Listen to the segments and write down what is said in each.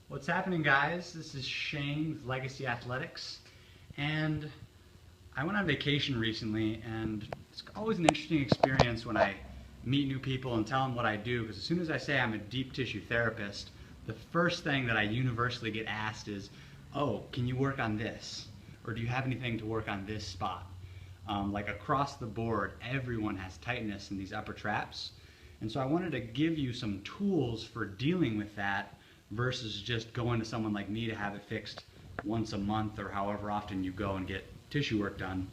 What's happening, guys? This is Shane with Legacy Athletics, and I went on vacation recently, and it's always an interesting experience when I meet new people and tell them what I do, because as soon as I say I'm a deep tissue therapist, the first thing that I universally get asked is, oh, can you work on this? Or do you have anything to work on this spot? Like across the board, everyone has tightness in these upper traps. And so I wanted to give you some tools for dealing with that versus just going to someone like me to have it fixed once a month or however often you go and get tissue work done.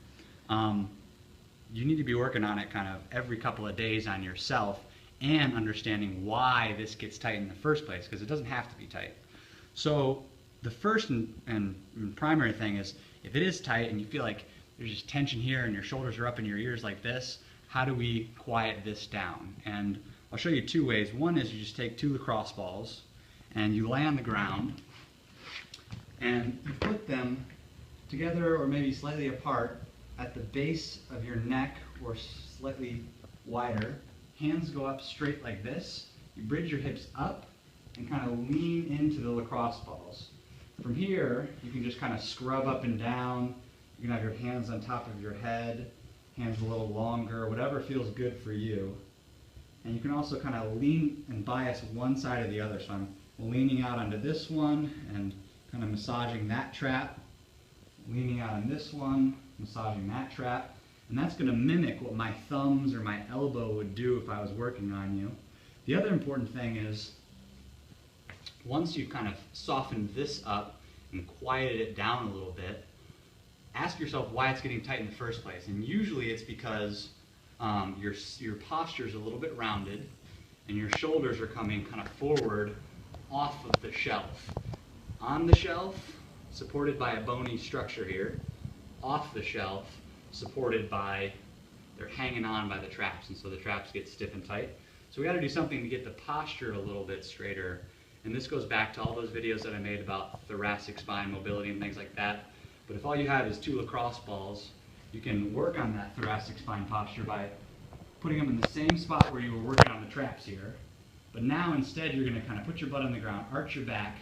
You need to be working on it kind of every couple of days on yourself and understanding why this gets tight in the first place, because it doesn't have to be tight. So the first and primary thing is, if it is tight and you feel like there's just tension here and your shoulders are up in your ears like this, how do we quiet this down? And I'll show you two ways. One is you just take two lacrosse balls and you lay on the ground and you put them together or maybe slightly apart at the base of your neck or slightly wider. Hands go up straight like this. You bridge your hips up and kind of lean into the lacrosse balls. From here, you can just kind of scrub up and down. You can have your hands on top of your head, hands a little longer, whatever feels good for you. And you can also kind of lean and bias one side or the other. So I'm leaning out onto this one and kind of massaging that trap, leaning out on this one, massaging that trap. And that's going to mimic what my thumbs or my elbow would do if I was working on you. The other important thing is, once you've kind of softened this up and quieted it down a little bit, ask yourself why it's getting tight in the first place. And usually it's because your posture is a little bit rounded and your shoulders are coming kind of forward off of the shelf. On the shelf, supported by a bony structure here. Off the shelf, supported by, they're hanging on by the traps, and so the traps get stiff and tight. So we got to do something to get the posture a little bit straighter. And this goes back to all those videos that I made about thoracic spine mobility and things like that. But if all you have is two lacrosse balls, you can work on that thoracic spine posture by putting them in the same spot where you were working on the traps here. But now instead you're going to kind of put your butt on the ground, arch your back,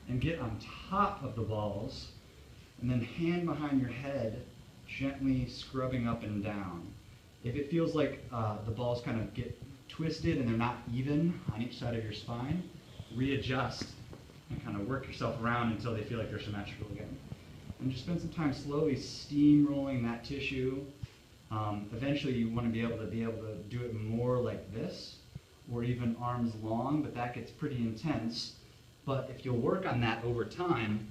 and get on top of the balls, and then hand behind your head, gently scrubbing up and down. If it feels like the balls kind of get twisted and they're not even on each side of your spine, readjust and kind of work yourself around until they feel like they're symmetrical again. And just spend some time slowly steamrolling that tissue. Eventually you want to be able to do it more like this, or even arms long, but that gets pretty intense. But if you'll work on that over time,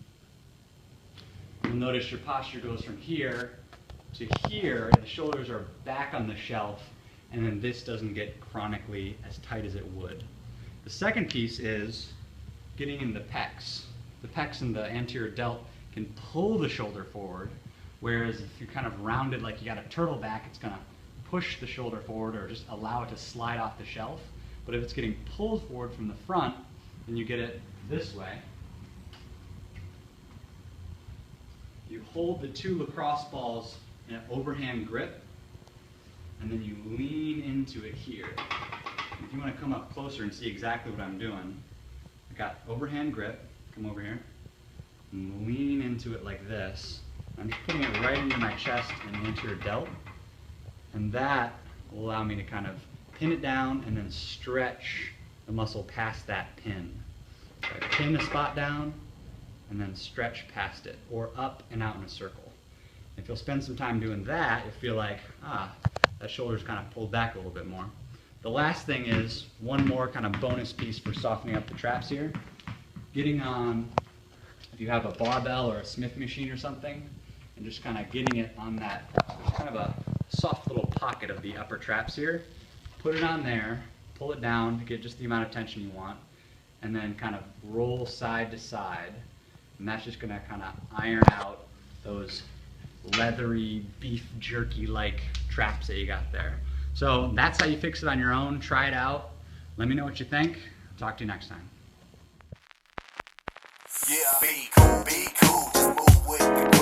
you'll notice your posture goes from here to here, and the shoulders are back on the shelf, and then this doesn't get chronically as tight as it would. The second piece is getting in the pecs. The pecs and the anterior delt can pull the shoulder forward, whereas if you're kind of rounded like you got a turtle back, it's going to push the shoulder forward or just allow it to slide off the shelf. But if it's getting pulled forward from the front, then you get it this way. You hold the two lacrosse balls in an overhand grip, and then you lean into it here. If you want to come up closer and see exactly what I'm doing, I got overhand grip, come over here, and lean into it like this. I'm just putting it right into my chest and the anterior delt, and that will allow me to kind of pin it down and then stretch the muscle past that pin. So I pin the spot down and then stretch past it, or up and out in a circle. If you'll spend some time doing that, you'll feel like, that shoulder's kind of pulled back a little bit more. The last thing is one more kind of bonus piece for softening up the traps here. Getting on, if you have a barbell or a Smith machine or something, and just kind of getting it on that, there's kind of a soft little pocket of the upper traps here. Put it on there, pull it down to get just the amount of tension you want, and then kind of roll side to side. And that's just going to kind of iron out those leathery, beef jerky-like traps that you got there. So that's how you fix it on your own. Try it out. Let me know what you think. Talk to you next time. Yeah, be cool, just move with me.